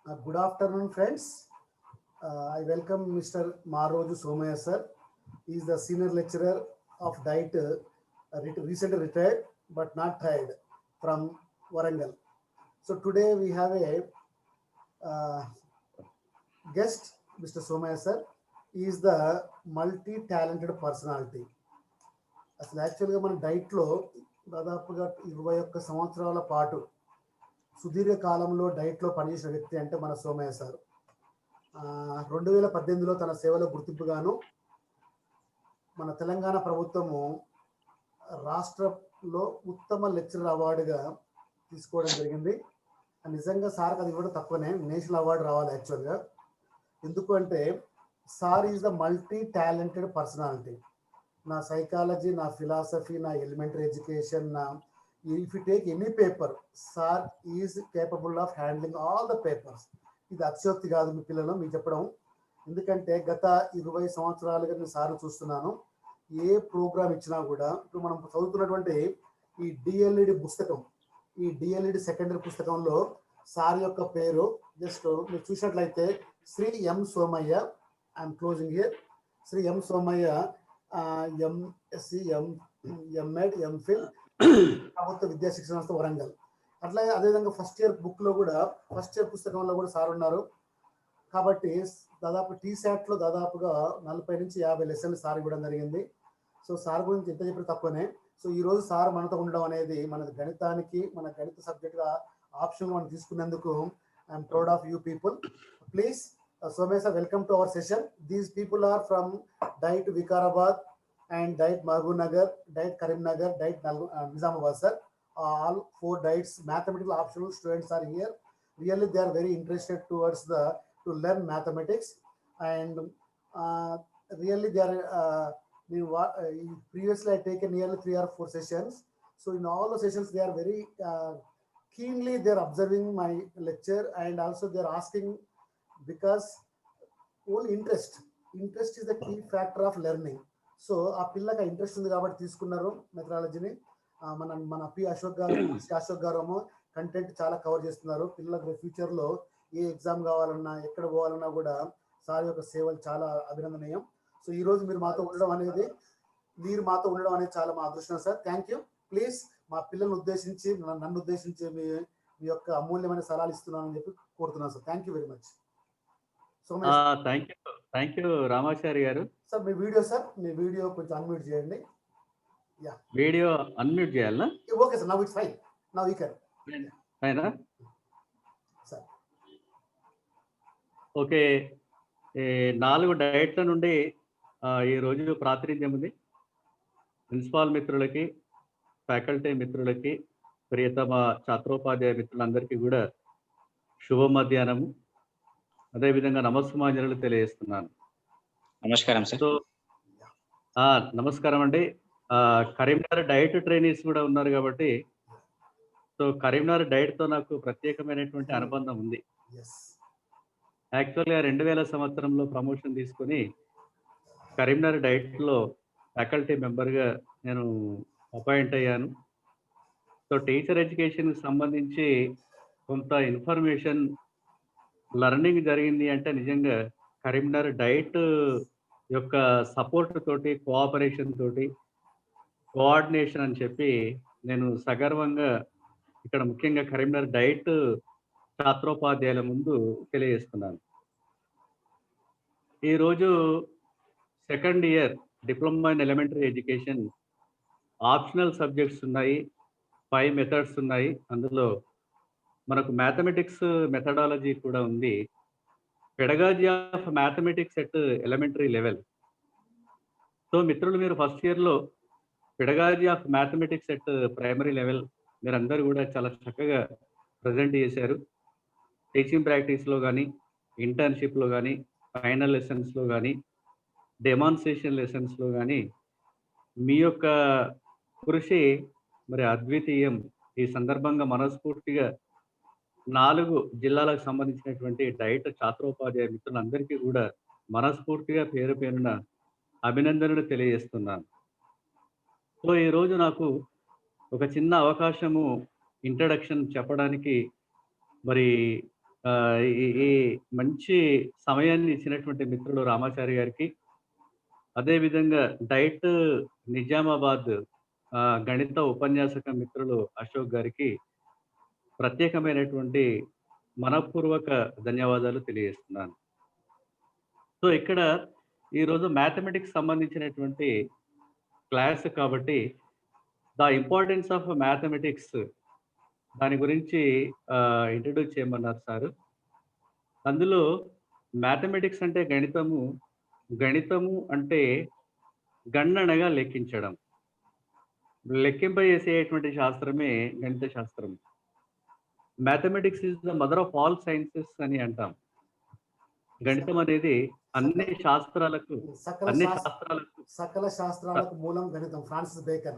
Good afternoon, friends. I welcome Mr. Maroju Somaya sir. He is the senior lecturer of diet, recently retired but not tired from Warangal. So today we have a uh, guest, Mr. Somaya sir. He is the multi-talented personality. అసలు యాక్చువల్గా మన డైట్లో దాదాపుగా 21 సంవత్సరాల పాటు సుదీర్ఘ కాలంలో డైట్లో పనిచేసిన వ్యక్తి అంటే మన సోమయ్య సార్. 2018లో తన సేవలో గుర్తింపుగాను మన తెలంగాణ ప్రభుత్వము రాష్ట్రంలో ఉత్తమ లెక్చరర్ అవార్డుగా తీసుకోవడం జరిగింది. నిజంగా సార్కి అది కూడా తక్కువనే, నేషనల్ అవార్డు రావాలి యాక్చువల్గా. ఎందుకు అంటే sir is the multi talented personality. నా సైకాలజీ, నా ఫిలాసఫీ, నా ఎలిమెంటరీ ఎడ్యుకేషన్, నా if you take any paper, sir is capable of handling all the papers. ఇది అతిశయోక్తి కాదు మీ పిల్లలు మీకు చెప్పడం. ఎందుకంటే గత 20 సంవత్సరాలుగా నేను సార్ చూస్తున్నాను. ఏ ప్రోగ్రామ్ ఇచ్చినా కూడా ఇప్పుడు మనం చదువుతున్నటువంటి ఈ డిఎల్ఈడి పుస్తకం, ఈ డిఎల్ఈడి సెకండరీ పుస్తకంలో సార్ యొక్క పేరు జస్ట్ మీరు చూసినట్లయితే Shri M Somayya. I'm closing here. Shri M Somayya, MSc, MEd, MPhil, ప్రభుత్వ విద్యా శిక్షణ సంస్థ వరంగల్. అట్లాగే అదేవిధంగా ఫస్ట్ ఇయర్ బుక్లో కూడా, ఫస్ట్ ఇయర్ పుస్తకంలో కూడా సార్ ఉన్నారు. కాబట్టి దాదాపు టీశాట్లో దాదాపుగా 40 నుంచి 50 లెసన్లు సార్ ఇవ్వడం జరిగింది. సో సార్ గురించి ఎంత చెప్పిన తక్కువనే. సో ఈరోజు సార్ మనతో ఉండడం అనేది మన గణితానికి, మన గణిత సబ్జెక్ట్గా ఆప్షన్ మనం తీసుకున్నందుకు I'm proud of you people. Please Somaya sir, welcome to our session. These people are from DIET Vikarabad and DIET Mahbubnagar, DIET Karimnagar, DIET Nizamabad sir. All 4 DIETs mathematical optional students are here. Really they are very interested towards to learn mathematics, and really they are previously I taken nearly 3 or 4 sessions. So in all the sessions they are very keenly they are observing my lecture, and also they are asking, because only interest is the key factor of learning. So ఆ పిల్లకి interest ఉంది కాబట్టి తీసుకున్నారు మెథడాలజీని. మన అశోక్ గారు ఏమో content చాలా cover చేస్తున్నారు. పిల్లలకు ఫ్యూచర్లో ఏ ఎగ్జామ్ కావాలన్నా, ఎక్కడ పోవాలన్నా కూడా సార్ యొక్క సేవలు చాలా అభినందనీయం. సో ఈరోజు మీరు మాతో ఉండడం అనేది చాలా మా అదృష్టం సార్. Thank you. ప్లీజ్ మా పిల్లల్ని ఉద్దేశించి, నన్ను ఉద్దేశించి మీ యొక్క అమూల్యమైన సలహాలు ఇస్తున్నానని చెప్పి కోరుతున్నాను sir. Thank you very much. Thank you Ramachari garu. Sir మీ వీడియో కొంచెం అన్మ్యూట్ చేయండి. యా, వీడియో అన్మ్యూట్ చేయాలా? Okay sir, now it's fine. Now you can. ఫైనా సార్? ఓకే. 4 డైట్ల నుండి ఈరోజు ప్రాతినిధ్యం ఉంది. ప్రిన్సిపాల్ మిత్రులకి, ఫ్యాకల్టీ మిత్రులకి, ప్రియతమ ఛాత్రోపాధ్యాయ మిత్రులందరికీ కూడా శుభ మధ్యాహ్నము, అదేవిధంగా నమస్సుమాంజలు తెలియజేస్తున్నాను. నమస్కారం సార్. సో నమస్కారం అండి. కరీంనగర్ డైట్ ట్రైనీస్ కూడా ఉన్నారు కాబట్టి, సో కరీంనగర్ డైట్తో నాకు ప్రత్యేకమైనటువంటి అనుబంధం ఉంది. యాక్చువల్గా 2000 సంవత్సరంలో ప్రమోషన్ తీసుకొని కరీంనగర్ డైట్లో ఫ్యాకల్టీ మెంబర్గా నేను అపాయింట్ అయ్యాను. సో టీచర్ ఎడ్యుకేషన్కి సంబంధించి కొంత ఇన్ఫర్మేషన్ లర్నింగ్ జరిగింది అంటే నిజంగా కరీంనగర్ డైట్ యొక్క సపోర్ట్ తోటి, కోఆపరేషన్ తోటి, కోఆర్డినేషన్ అని చెప్పి నేను సగర్వంగా ఇక్కడ ముఖ్యంగా కరీంనగర్ డైట్ ఛాత్రోపాధ్యాయుల ముందు తెలియజేస్తున్నాను. ఈరోజు second year diploma in elementary education optional subjects ఉన్నాయి, 5 మెథడ్స్ ఉన్నాయి. అందులో మనకు మ్యాథమెటిక్స్ మెథడాలజీ కూడా ఉంది. Pedagogy of mathematics at elementary level. So మిత్రులు, మీరు ఫస్ట్ ఇయర్లో pedagogy of mathematics at primary level మీరందరూ కూడా చాలా చక్కగా ప్రజెంట్ చేశారు. టీచింగ్ ప్రాక్టీస్లో కానీ, ఇంటర్న్షిప్లో కానీ, ఫైనల్ లెసన్స్లో కానీ, డెమాన్స్ట్రేషన్ లెసన్స్లో కానీ మీ యొక్క కృషి మరి అద్వితీయం. ఈ సందర్భంగా మనస్ఫూర్తిగా 4 జిల్లాలకు సంబంధించినటువంటి డైట్ ఛాత్రోపాధ్యాయ మిత్రులందరికీ కూడా మనస్ఫూర్తిగా పేరు పేరున అభినందనలు తెలియజేస్తున్నాను. సో ఈరోజు నాకు ఒక చిన్న అవకాశము ఇంట్రడక్షన్ చెప్పడానికి మరి ఈ మంచి సమయాన్ని ఇచ్చినటువంటి మిత్రుడు రామాచారి గారికి, అదేవిధంగా డైట్ నిజామాబాద్ గణిత ఉపన్యాసక మిత్రులు అశోక్ గారికి ప్రత్యేకమైనటువంటి మనఃపూర్వక ధన్యవాదాలు తెలియజేస్తున్నాను. సో ఇక్కడ ఈరోజు మ్యాథమెటిక్స్ సంబంధించినటువంటి క్లాస్ కాబట్టి ద ఇంపార్టెన్స్ ఆఫ్ మ్యాథమెటిక్స్ దాని గురించి ఇంట్రడ్యూస్ చేయమన్నారు సార్. అందులో మ్యాథమెటిక్స్ అంటే గణితము, గణితము అంటే గణనగా లెక్కించడం, లెక్కింపజేసేటువంటి శాస్త్రమే గణిత శాస్త్రం. Mathematics is the mother of all sciences అని అంటాం. గణితం అనేది అన్ని శాస్త్రాలకు సకల శాస్త్రాలకు మూలం గణితం. ఫ్రాన్సిస్ బేకన్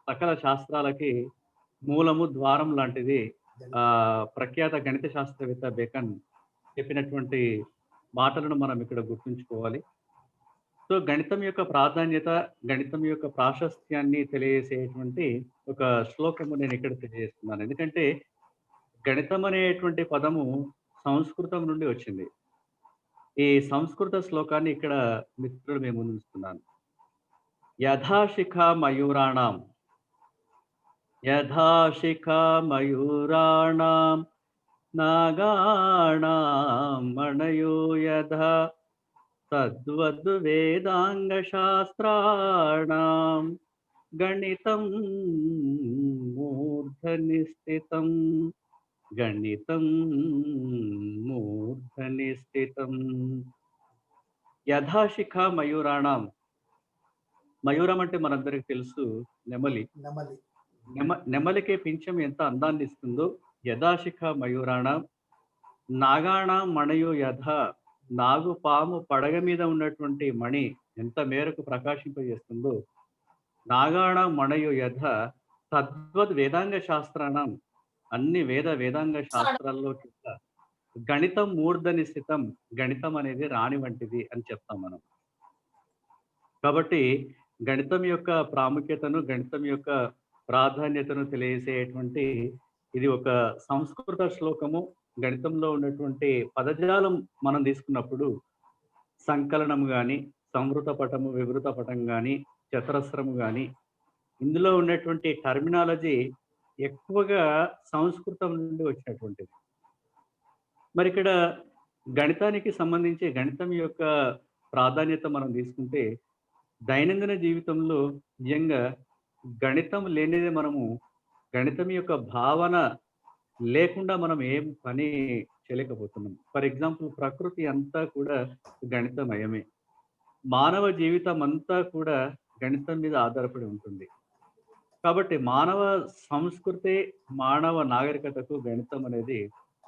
సకల శాస్త్రాలకి మూలము ద్వారం లాంటిది ప్రఖ్యాత గణిత శాస్త్రవేత్త బేకన్ చెప్పినటువంటి మాటలను మనం ఇక్కడ గుర్తుంచుకోవాలి. సో గణితం యొక్క ప్రాధాన్యత, గణితం యొక్క ప్రాశస్త్యాన్ని తెలియజేసేటువంటి ఒక శ్లోకము నేను ఇక్కడ తెలియజేస్తున్నాను. ఎందుకంటే గణితం అనేటువంటి పదము సంస్కృతం నుండి వచ్చింది. ఈ సంస్కృత శ్లోకాన్ని ఇక్కడ మిత్రుడు మేము ముందుస్తున్నాను. యథాశిఖా మయూరాణం, యథాశిఖా మయూరాణం నాగాణం మణయో యథా తద్వద్ వేదాంగ శాస్త్రాణం గణితం మూర్ధని స్థితం, గణితం మూర్ధని స్థితం. యథాశిఖ మయూరాణం, మయూరం అంటే మనందరికి తెలుసు నెమలి. నెమలికే పింఛం ఎంత అందాన్ని ఇస్తుందో యథాశిఖ మయూరాణం నాగాణం మణయో యథ, నాగు పాము పడగ మీద ఉన్నటువంటి మణి ఎంత మేరకు ప్రకాశింపజేస్తుందో నాగాణం మణయో యథ తద్వద్ వేదాంగ శాస్త్రాణం, అన్ని వేదాంగ శాస్త్రాల్లో గణితం మూర్ధని స్థితం, గణితం అనేది రాణి వంటిది అని చెప్తాం మనం. కాబట్టి గణితం యొక్క ప్రాముఖ్యతను, గణితం యొక్క ప్రాధాన్యతను తెలియజేసేటువంటి ఇది ఒక సంస్కృత శ్లోకము. గణితంలో ఉన్నటువంటి పదజాలం మనం తీసుకున్నప్పుడు సంకలనం కానీ, సంవృత పటము, వివృత పటం కానీ, చతురస్రము కానీ, ఇందులో ఉన్నటువంటి టర్మినాలజీ ఎక్కువగా సంస్కృతం నుండి వచ్చినటువంటిది. మరి ఇక్కడ గణితానికి సంబంధించి గణితం యొక్క ప్రాధాన్యత మనం తీసుకుంటే దైనందిన జీవితంలో నిజంగా గణితం లేనిదే మనము, గణితం యొక్క భావన లేకుండా మనం ఏం పని చేయలేకపోతున్నాం. ఫర్ ఎగ్జాంపుల్ ప్రకృతి అంతా కూడా గణితమయమే, మానవ జీవితం అంతా కూడా గణితం మీద ఆధారపడి ఉంటుంది. కాబట్టి మానవ సంస్కృతి, మానవ నాగరికతకు గణితం అనేది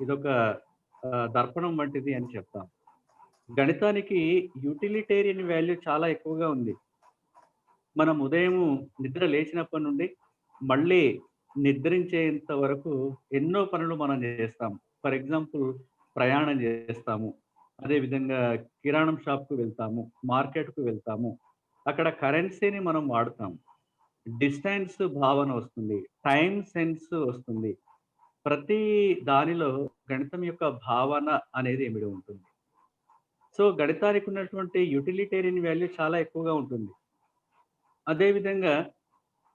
ఇదొక దర్పణం వంటిది అని చెప్తాం. గణితానికి యూటిలిటేరియన్ వాల్యూ చాలా ఎక్కువగా ఉంది. మనం ఉదయం నిద్ర లేచినప్పటి నుండి మళ్ళీ నిద్రించేంత వరకు ఎన్నో పనులు మనం చేస్తాం. ఫర్ ఎగ్జాంపుల్ ప్రయాణం చేస్తాము, అదేవిధంగా కిరాణం షాప్కు వెళ్తాము, మార్కెట్కు వెళ్తాము, అక్కడ కరెన్సీని మనం వాడుతాం, డిస్టెన్స్ భావన వస్తుంది, టైం సెన్స్ వస్తుంది. ప్రతి దానిలో గణితం యొక్క భావన అనేది ఇమిడి ఉంటుంది. సో గణితానికి ఉన్నటువంటి యూటిలిటేరియన్ వాల్యూ చాలా ఎక్కువగా ఉంటుంది. అదేవిధంగా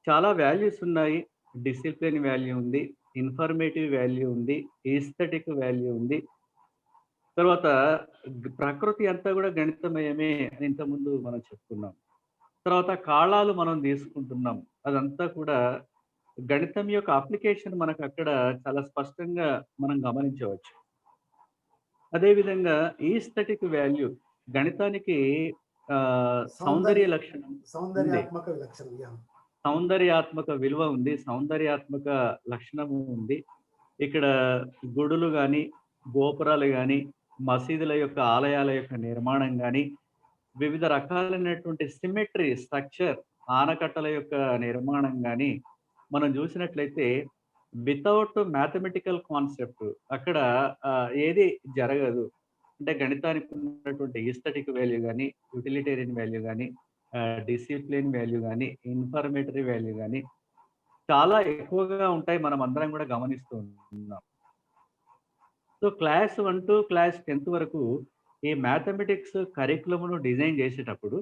చాలా వాల్యూస్ ఉన్నాయి. డిసిప్లిన్ వాల్యూ ఉంది, ఇన్ఫర్మేటివ్ వాల్యూ ఉంది, ఈస్థెటిక్ వాల్యూ ఉంది. తర్వాత ప్రకృతి అంతా కూడా గణితమయమే అని ఇంతకుముందు మనం చెప్పుకున్నాం. తర్వాత కాళాలు మనం తీసుకుంటున్నాం, అదంతా కూడా గణితం యొక్క అప్లికేషన్ మనకు అక్కడ చాలా స్పష్టంగా మనం గమనించవచ్చు. అదేవిధంగా ఈస్థెటిక్ వాల్యూ, గణితానికి సౌందర్య లక్షణం, సౌందర్యాత్మక విలువ ఉంది, సౌందర్యాత్మక లక్షణము ఉంది. ఇక్కడ గుడులు కానీ, గోపురాలు కానీ, మసీదుల యొక్క ఆలయాల యొక్క నిర్మాణం కానీ, వివిధ రకాలైనటువంటి సిమెట్రీ స్ట్రక్చర్, ఆనకట్టల యొక్క నిర్మాణం కానీ మనం చూసినట్లయితే వితౌట్ మ్యాథమెటికల్ కాన్సెప్ట్ అక్కడ ఏది జరగదు. అంటే గణితానికి ఉన్నటువంటి ఈస్థెటిక్ వాల్యూ కానీ, యూటిలిటేరియన్ వాల్యూ కానీ, డిసిప్లిన్ వాల్యూ కానీ, ఇన్ఫర్మేటరీ వాల్యూ కానీ చాలా ఎక్కువగా ఉంటాయి. మనం అందరం కూడా గమనిస్తూ ఉన్నాం. So class 1 to class 10th వరకు ఈ మ్యాథమెటిక్స్ కరికులమును డిజైన్ చేసేటప్పుడు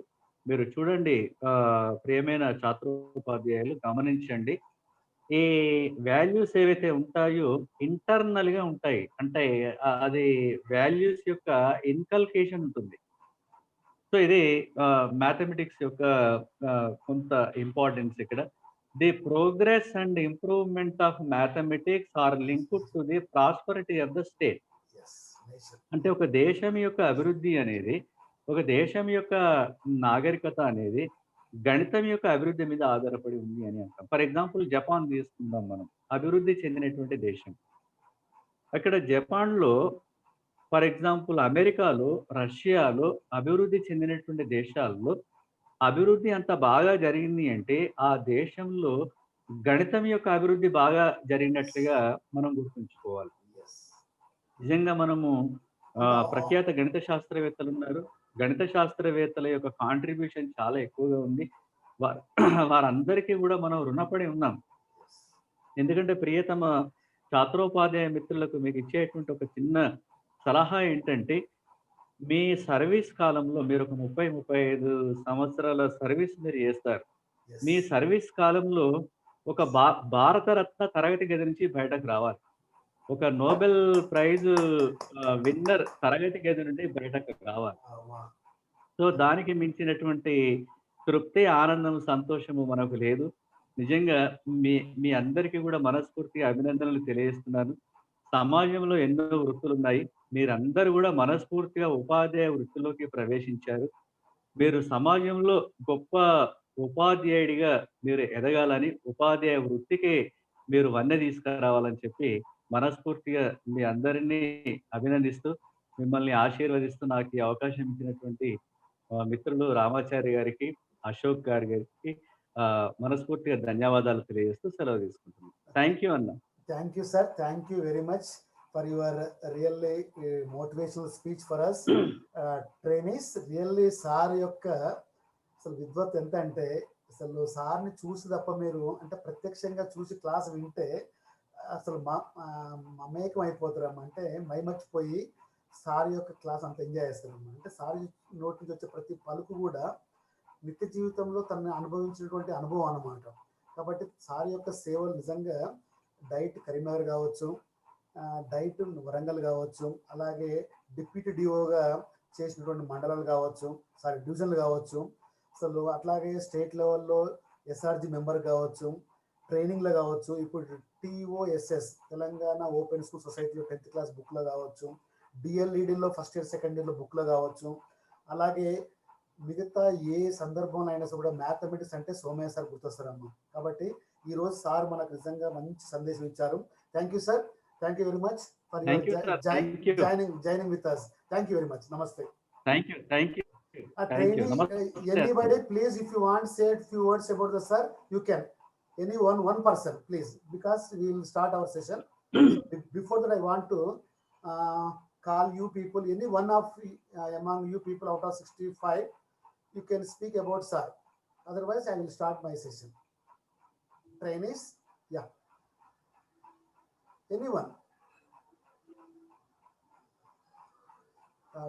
మీరు చూడండి, ప్రియమైన ఛాత్రోపాధ్యాయులు గమనించండి. ఈ వాల్యూస్ ఏవైతే ఉంటాయో ఇంటర్నల్‌గా ఉంటాయి. అంటే అది వాల్యూస్ యొక్క ఇన్కల్కేషన్ ఉంటుంది. సో ఇది మ్యాథమెటిక్స్ యొక్క కొంత ఇంపార్టెన్స్ ఇక్కడ. The progress and improvement of mathematics are linked to the prosperity of the state. Yes, nation. అంటే ఒక దేశం యొక్క అభివృద్ధి అనేది, ఒక దేశం యొక్క నాగరికత అనేది గణితం యొక్క అభివృద్ధి మీద ఆధారపడి ఉంది అని అంటాం. ఫర్ ఎగ్జాంపుల్ జపాన్ తీసుకుందాం మనం. అభివృద్ధి చెందినటువంటి దేశం. అక్కడ జపాన్‌లో, ఫర్ ఎగ్జాంపుల్ అమెరికాలో, రష్యాలో అభివృద్ధి చెందినటువంటి దేశాల్లో అభివృద్ధి అంత బాగా జరిగింది అంటే ఆ దేశంలో గణితం యొక్క అభివృద్ధి బాగా జరిగినట్లుగా మనం గుర్తుంచుకోవాలి. Yes. నిజంగా మనము ప్రఖ్యాత గణిత శాస్త్రవేత్తలు ఉన్నారు. గణిత శాస్త్రవేత్తల యొక్క కాంట్రిబ్యూషన్ చాలా ఎక్కువగా ఉంది. వారందరికీ కూడా మనం రుణపడి ఉన్నాం. ఎందుకంటే ప్రియతమ ఛాత్రోపాధ్యాయ మిత్రులకు మీకు ఇచ్చేటువంటి ఒక చిన్న సలహా ఏంటంటే, మీ సర్వీస్ కాలంలో మీరు ఒక 30-35 సంవత్సరాల సర్వీస్ మీరు చేస్తారు. Yes. మీ సర్వీస్ కాలంలో ఒక భారతరత్న తరగతి గది నుంచి బయటకు రావాలి. ఒక నోబెల్ ప్రైజ్ విన్నర్ తరగతి గది నుండి బయటకు రావాలి. Wow. సో దానికి మించినటువంటి తృప్తి, ఆనందం, సంతోషము మనకు లేదు. నిజంగా మీ మీ అందరికీ కూడా మనస్ఫూర్తిగా అభినందనలు తెలియజేస్తున్నాను. సమాజంలో ఎన్నో వృత్తులున్నాయి. మీరందరూ కూడా మనస్ఫూర్తిగా ఉపాధ్యాయ వృత్తిలోకి ప్రవేశించారు. మీరు సమాజంలో గొప్ప ఉపాధ్యాయుడిగా మీరు ఎదగాలని, ఉపాధ్యాయ వృత్తికి మీరు వన్నె తీసుకురావాలని చెప్పి మనస్ఫూర్తిగా మీ అందరినీ అభినందిస్తూ, మిమ్మల్ని ఆశీర్వదిస్తూ నాకు ఈ అవకాశం ఇచ్చినటువంటి మిత్రులు రామాచారి గారికి, అశోక్ గారికి మనస్ఫూర్తిగా ధన్యవాదాలు తెలియజేస్తూ సెలవు తీసుకుంటున్నాను. థ్యాంక్ యూ అన్న. Thank you, sir. Thank you very much for your really motivational speech for us. Trainees, really sir యొక్క అసలు విద్వత్ ఎంత అంటే, అసలు సార్ని చూసి తప్ప మీరు అంటే ప్రత్యక్షంగా చూసి క్లాస్ వింటే అసలు మమేకం అయిపోతారమ్మా. అంటే మైమర్చిపోయి సార్ యొక్క క్లాస్ అంత ఎంజాయ్ చేస్తారమ్మా. అంటే సార్ నోటి నుంచి వచ్చే ప్రతి పలుకు కూడా నిత్య జీవితంలో తనని అనుభవించినటువంటి అనుభవం అన్నమాట. కాబట్టి సార్ యొక్క సేవలు నిజంగా డైట్ కరీంనగర్ కావచ్చు, డైట్ వరంగల్ కావచ్చు, అలాగే డిప్యూటీ డిఓగా చేసినటువంటి మండలాలు కావచ్చు, డివిజన్లు కావచ్చు, అసలు అట్లాగే స్టేట్ లెవెల్లో ఎస్ఆర్జి మెంబర్ కావచ్చు, ట్రైనింగ్లో కావచ్చు, ఇప్పుడు TOSS తెలంగాణ ఓపెన్ స్కూల్ సొసైటీలో 10th క్లాస్ బుక్లో కావచ్చు, DLEDలో ఫస్ట్ ఇయర్ సెకండ్ ఇయర్లో బుక్లో కావచ్చు, అలాగే మిగతా ఏ సందర్భంలో అయినా కూడా మ్యాథమెటిక్స్ అంటే సోమయ్య సార్ గుర్తొస్తారమ్మా. కాబట్టి ఈ రోజు సార్ మనకు నిజంగా మంచి సందేశం ఇచ్చారు. Thank you sir. Thank you very much for joining with us. Thank you very much. నమస్తే. Thank you. Anybody please, if you want say a few words about the sir, you can. Any one person please, because we will start our session. Before that I want to call you people, any one of among you people out of 65 you can speak about sir, otherwise I will start my session. Trainees, yeah, anyone?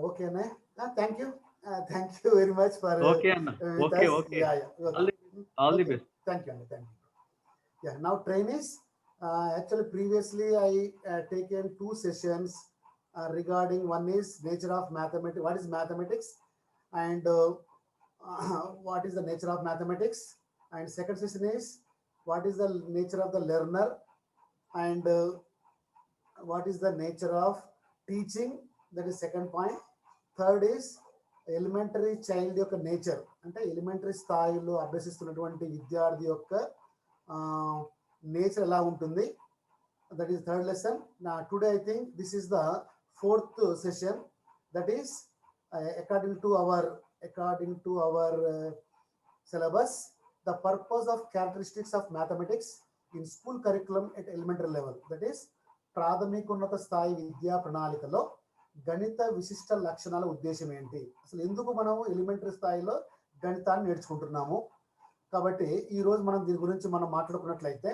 Okay na? Thank you very much for okay Anna. Okay. Yeah. All the best. Thank you. Yeah, now trainees, actually previously I taken 2 sessions regarding, one is nature of mathematics, what is mathematics, and what is the nature of mathematics, and second session is what is the nature of the learner, and what is the nature of teaching, that is second point. Third is elementary child యొక్క nature, అంటే elementary స్థాయిలో అభ్యసిస్తున్నటువంటి విద్యార్థి యొక్క nature ఎలా ఉంటుంది, that is third lesson. Today I think this is the 4th session, that is according to our syllabus, the purpose of characteristics of mathematics in school curriculum at elementary level, that is ప్రాథమికోన్నత స్థాయి విద్యా ప్రణాళికలో గణిత విశిష్ట లక్షణాల ఉద్దేశం ఏంటి, అసలు ఎందుకు మనము ఎలిమెంటరీ స్థాయిలో గణితాన్ని నేర్చుకుంటున్నాము. కాబట్టి ఈ రోజు మనం దీని గురించి మనం మాట్లాడుకున్నట్లయితే,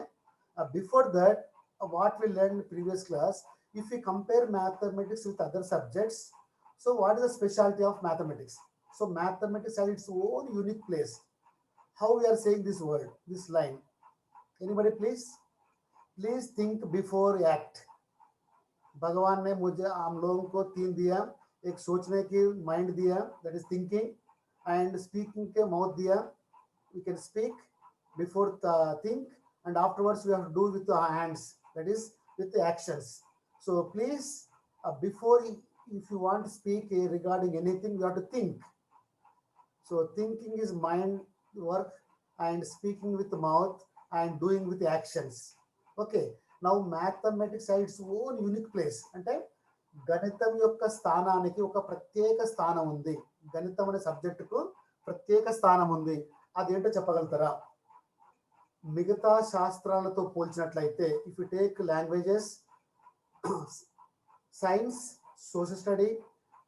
before that what we learn previous class, If we compare mathematics with other subjects, so what is the specialty of mathematics? So mathematics has its own unique place. How we are saying this word, this line? Anybody please? Please think before act. भगवान ने मुझे हम लोगों को 3 दिया, एक सोचने की माइंड दिया, that is thinking, and speaking के माउथ दिया. We can speak before think, and afterwards we have to do with our hands, that is with the actions. So please, before, if you want to speak regarding anything, you have to think. So thinking is mind work, and speaking with the mouth, and doing with the actions. Okay. Now mathematics has its own unique place. అంటే గణితం యొక్క స్థానానికి ఒక ప్రత్యేక స్థానం ఉంది. గణితం అనే సబ్జెక్టుకు ప్రత్యేక స్థానం ఉంది. అదేంటో చెప్పగలుగుతారా? మిగతా శాస్త్రాలతో పోల్చినట్లయితే, if you take languages, science, social study,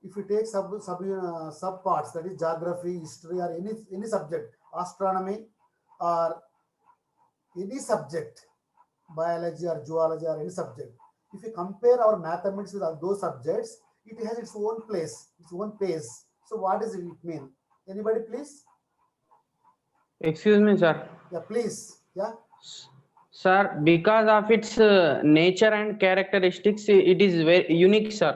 if you take sub parts, that is geography, history, or any subject, astronomy, or any subject, biology or zoology or any subject, if you compare our mathematics with those subjects, it has its own place, its own pace. So what does it mean? Anybody please? Excuse me, sir. Yeah, please. Yeah. Sir, because of its nature and characteristics, it is very unique, sir.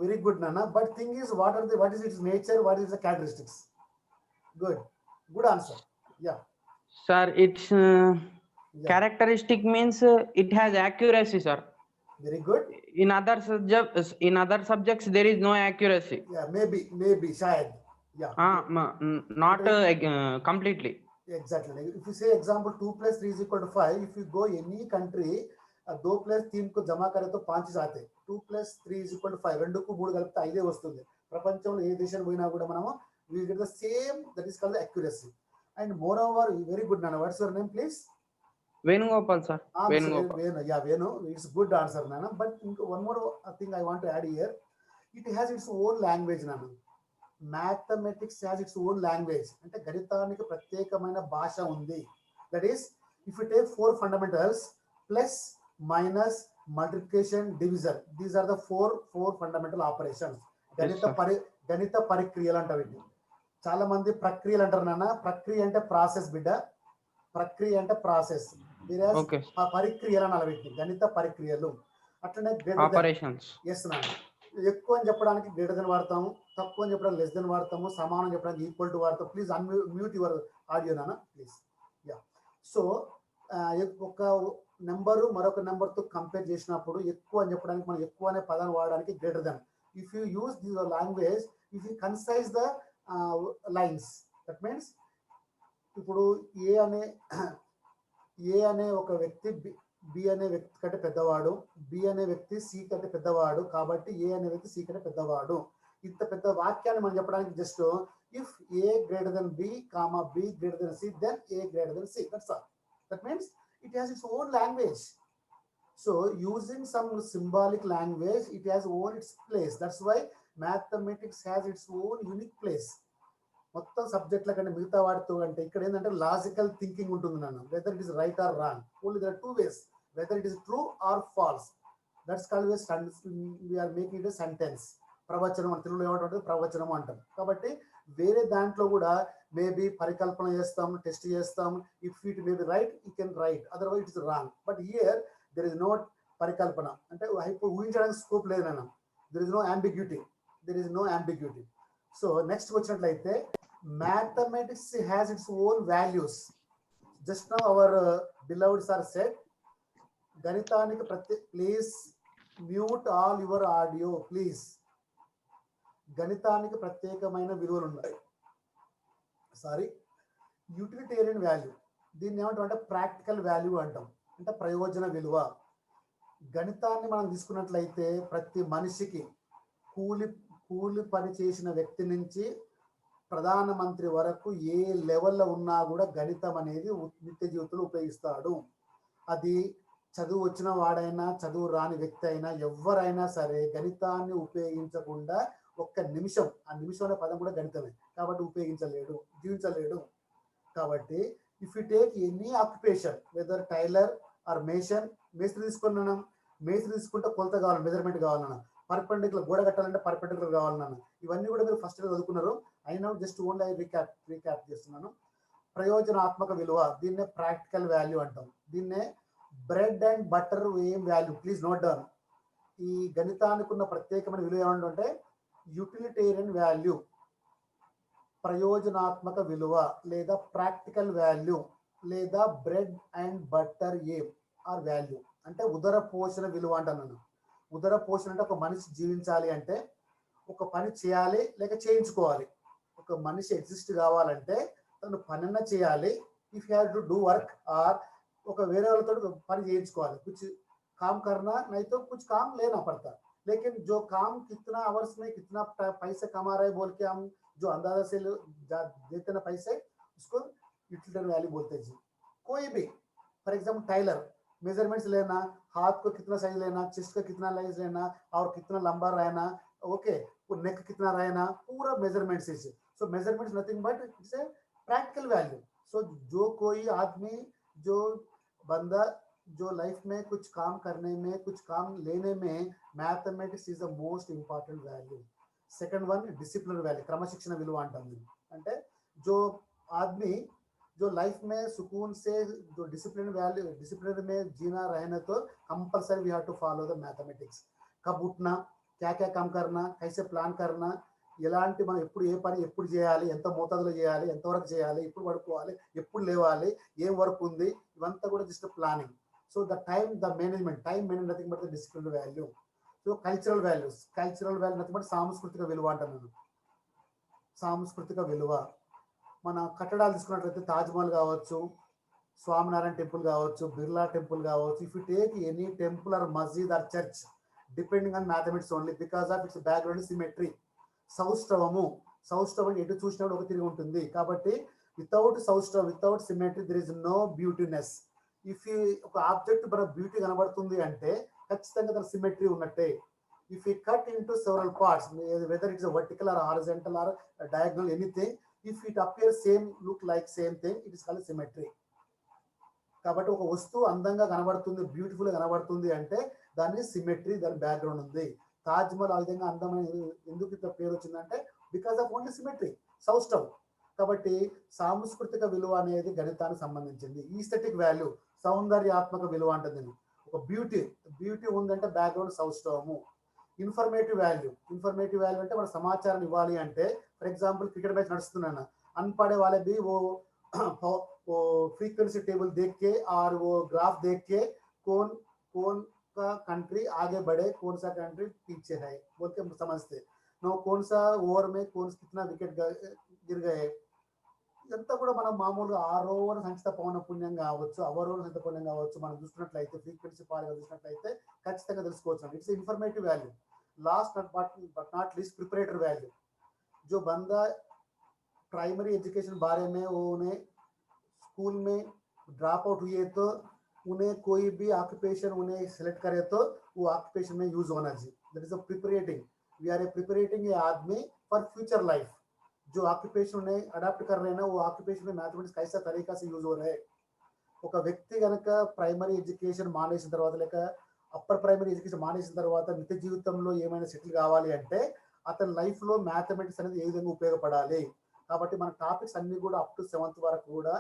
Very good, Nana. But thing is, what is its nature? What is the characteristics? Good answer. Yeah. Sir, its characteristic means it has accuracy, sir. Very good. In other subjects, there is no accuracy. Yeah, maybe, shayad. Yeah. Not completely. Exactly. If you say example 2 + 3 = 5, if you go any country, 2 + 3 को जमा करे तो 5 आते. 2 + 3 = 5. 2 को 3 కలిపితే 5 వస్తుంది. ప్రపంచంలో ఏ దేశం పోయినా కూడా మనము we get the same, that is called the accuracy. And moreover, very good, Nana. What's your name, please? Venugopal, sir. Venugopal. Venu. It's good answer, Nana. But one more thing I want to add here. It has its own language, Nana. Mathematics has its own language. అంటే గణితానికి ప్రత్యేకమైన భాష ఉంది. That is, if you take 4 fundamentals, plus, minus, multiplication, division, these are the four fundamental operations. గణిత పరిక్రియలు అంటారు వీటిని. చాలా మంది ప్రక్రియలు అంటారు నాన్న. ప్రక్రియ అంటే ప్రాసెస్ బిడ్డ. ప్రక్రియ అంటే ప్రాసెస్. పరిక్రియలు అనాలి వీటిని. గణిత పరిక్రియలు. అట్లనే ఆపరేషన్స్. ఎస్ నాన్న. ఎక్కువ అని చెప్పడానికి గ్రేటర్ దెన్ వాడతాము, తక్కువ అని చెప్పడానికి లెస్ దెన్ వాడతాము, సమానం చెప్పడానికి ఈక్వల్ టు వాడతాం. ప్లీజ్ అన్మ్యూట్ యువర్ ఆడియో నాన్న ప్లీజ్. యా. సో ఒక నెంబరు మరొక నెంబర్తో కంపేర్ చేసినప్పుడు ఎక్కువ అని చెప్పడానికి మనం ఎక్కువ అనే పదాన్ని వాడడానికి greater than. If you use the language, if you concise the lines, that means ఇప్పుడు ఏ అనే ఒక వ్యక్తి బి అనే వ్యక్తి కంటే పెద్దవాడు, బి అనే వ్యక్తి సి కంటే పెద్దవాడు, కాబట్టి ఏ అనే వ్యక్తి సి కంటే పెద్దవాడు. ఇంత పెద్ద వాక్యాన్ని మనం చెప్పడానికి just if A greater than B comma B greater than C, then A greater than C. That's all. That means it has its own language. So using some symbolic language, it has own its place. That's why mathematics has its own unique place. మొత్తం సబ్జెక్ట్ల కంటే మిగతా వాటితో అంటే ఇక్కడ ఏంటంటే logical thinking ఉంటుంది నాన్న. Whether it is right or wrong, only there 2 ways, whether it is true or false. That's called we are making it a sentence. ప్రవచనం అని తెలుగులో ఏమంటే ప్రవచనం అంటాం. కాబట్టి వేరే దాంట్లో కూడా మేబీ పరికల్పన చేస్తాం, టెస్ట్ చేస్తాం. If it may be right, you can write, otherwise it's wrong. But here there is no పరికల్పన, అంటే ఊహించడానికి స్కోప్ లేదు నాన్న. There is no ambiguity. So next వచ్చినట్లయితే mathematics has its own values. Just now our beloved sir said గణితానికి please mute all your audio please. గణితానికి ప్రత్యేకమైన విలువలు ఉన్నాయి. Sorry, utilitarian value. దీన్ని ఏమంటాం అంటే ప్రాక్టికల్ వాల్యూ అంటాం, అంటే ప్రయోజన విలువ. గణితాన్ని మనం తీసుకున్నట్లయితే ప్రతి మనిషికి కూలి పని చేసిన వ్యక్తి నుంచి ప్రధానమంత్రి వరకు ఏ లెవెల్లో ఉన్నా కూడా గణితం అనేది నిత్య జీవితంలో ఉపయోగిస్తాడు. అది చదువు వచ్చిన వాడైనా చదువు రాని వ్యక్తి అయినా ఎవరైనా సరే గణితాన్ని ఉపయోగించకుండా ఒక్క నిమిషం, ఆ నిమిషం అనే పదం కూడా గణితమే కాబట్టి ఉపయోగించలేడు, జీవించలేడు. కాబట్టి if you take any occupation, whether tailor or మేస్త్రి తీసుకున్నాం, మేస్త్రి తీసుకుంటే కొలత కావాలి, మెజర్మెంట్ కావాలన్నా, పర్పెండిక్యులర్ గోడ కట్టాలంటే పర్పెండిక్యులర్ కావాలన్నా, ఇవన్నీ కూడా మీరు ఫస్ట్ చదువుకున్నారు. అయినా జస్ట్ ఓన్లీ రీక్యాప్ చేస్తున్నాను. ప్రయోజనాత్మక విలువ, దీన్నే ప్రాక్టికల్ వాల్యూ అంటాం. దీన్నే బ్రెడ్ అండ్ బటర్ ఏం వాల్యూ, ప్లీజ్ నోట్ డౌన్. ఈ గణితానికి ఉన్న ప్రత్యేకమైన విలువ ఏమంటే యూటిలిటేరియన్ వాల్యూ, ప్రయోజనాత్మక విలువ లేదా ప్రాక్టికల్ వాల్యూ లేదా బ్రెడ్ అండ్ బటర్ ఏం ఆర్ వాల్యూ అంటే ఉదర పోషణ విలువ అంటున్నాను. ఉదర పోషణ అంటే ఒక మనిషి జీవించాలి అంటే ఒక పని చేయాలి లేక చేయించుకోవాలి. ఒక మనిషి ఎగ్జిస్ట్ కావాలంటే తను పనన్నా చేయాలి. If you have to do work or ఒక వేరే వాళ్ళతో పని చేయించుకోవాలి. कुछ काम करना नहीं तो कुछ काम लेना पड़ता, लेकिन जो काम कितना आवर्स में कितना पैसे कमा रहे बोल के हम जो अंदाजा से देते ना पैसे, उसको यूटिलिटरी वैल्यू बोलते हैं जी. कोई भी फॉर एग्जाम्पल टाइलर, मेजरमेंट्स लेना, हाथ को कितना साइज लेना, चेस्ट का कितना साइज लेना और कितना लंबा रहना, ओके, नेक कितना रहना, पूरा मेजरमेंट्स है. So measurements nothing but it's a practical value. So जो कोई आदमी, जो बंदा जो लाइफ में कुछ काम करने में, कुछ काम लेने में, mathematics is the most important value. Second one discipline value, क्रमशिक्षण विలువ అంటాం. అంటే जो आदमी जो लाइफ में सुकून से जो डिसिप्लिन वैल्यू, डिसिप्लिन में जीना रहने तो compulsory we have to follow the mathematics. कब उठना, क्या क्या काम करना, कैसे प्लान करना, ఎలాంటి మనం ఎప్పుడు ఏ పని ఎప్పుడు చేయాలి, ఎంత మోతాదులో చేయాలి, ఎంతవరకు చేయాలి, ఎప్పుడు పడుకోవాలి, ఎప్పుడు లేవాలి, ఏం వర్క్ ఉంది, ఇవంతా కూడా just planning. So the time, the management, time manage nothing but the discipline value. So cultural values, cultural value nothing but సాంస్కృతిక విలువ అంటున్నాను. సాంస్కృతిక విలువ మన కట్టడాలు తీసుకున్నట్లయితే తాజ్మహల్ కావచ్చు, స్వామినారాయణ టెంపుల్ కావచ్చు, బిర్లా టెంపుల్ కావచ్చు. If you take any temple or masjid or church, depending on mathematics only because of its background symmetry. సౌష్ఠవము, సౌష్ఠవం ఎటు చూసినప్పుడు ఒక తిరిగి ఉంటుంది. కాబట్టి వితౌట్ సౌష్ఠవం, without symmetry there is no beautiness. If ఒక ఆబ్జెక్ట్ మన బ్యూటీ కనబడుతుంది అంటే ఖచ్చితంగా దాని సిమెట్రీ ఉన్నట్టే. If you cut into several parts, whether it's vertical or horizontal or diagonal anything, if it appear same, look like same thing, it is called symmetry. కాబట్టి ఒక వస్తువు అందంగా కనబడుతుంది, బ్యూటిఫుల్ గా కనబడుతుంది అంటే దాని సిమెట్రీ, దాని బ్యాక్గ్రౌండ్ ఉంది. తాజ్మహల్ ఆ విధంగా అందమైన ఎందుకు ఇంత పేరు వచ్చిందంటే బికాస్ ఆఫ్ ఓన్లీ సిమెట్రీ, సౌష్ఠవం. కాబట్టి సాంస్కృతిక విలువ అనేది గణితానికి సంబంధించింది. ఈస్థెటిక్ వాల్యూ, సౌందర్యాత్మక విలువ అంటుంది. ఒక బ్యూటీ ఉందంటే బ్యాక్గ్రౌండ్ సౌష్ఠవము. ఇన్ఫర్మేటివ్ వాల్యూ, ఇన్ఫర్మేటివ్ వాల్యూ అంటే మన సమాచారం ఇవ్వాలి అంటే, ఫర్ ఎగ్జాంపుల్ క్రికెట్ మ్యాచ్ నడుస్తున్నాను, अनपढ़े वाले भी वो फ्रीक्वेंसी टेबल देख के और वो ग्राफ देख के कौन कौन का कंट्री आगे बढ़े, कौन सा कंट्री पीछे है बोल के समझते. नो कौन सा ओवर में कौन कितना विकेट गिर गए, ఇదంతా కూడా మనం మామూలుగా ఆరోవర్ సంచిత పవన పుణ్యం కావచ్చు, అవరోవర్ సంచిత పుణ్యం కావచ్చు, మనం చూసినట్లయితే ఫ్రీక్వెన్సీ పార్గా చూసినట్లయితే ఖచ్చితంగా తెలుసుకోవచ్చు. It's informative value. Last but not least preparatory value. जो बंदा प्राइमरी एजुकेशन बारे में वो उन्हें स्कूल में ड्रॉप आउट हुए तो उन्हें कोई भी ऑक्यूपेशन उन्हें सिलेक्ट करे तो वो ऑक्यूपेशन में यूज होना चाहिए. That is a preparating. We are a preparating a आदमी फॉर फ्यूचर लाइफ. जो ऑक्यूपेशन उन्हें अडॉप्ट कर रहे हैं ना, वो ऑक्यूपेशन में मैथमेटिक्स कैसा तरीका से यूज हो रहा है. ఒక వ్యక్తి కనుక ప్రైమరీ ఎడ్యుకేషన్ మానేసిన తర్వాత లేక అప్పర్ ప్రైమరీ ఎడ్యుకేషన్ మానేసిన తర్వాత నిత్య జీవితంలో ఏమైనా సెటిల్ కావాలి అంటే అతని లైఫ్లో మ్యాథమెటిక్స్ అనేది ఏ విధంగా ఉపయోగపడాలి. కాబట్టి మన టాపిక్స్ అన్ని కూడా అప్ టు 7th వరకు కూడా,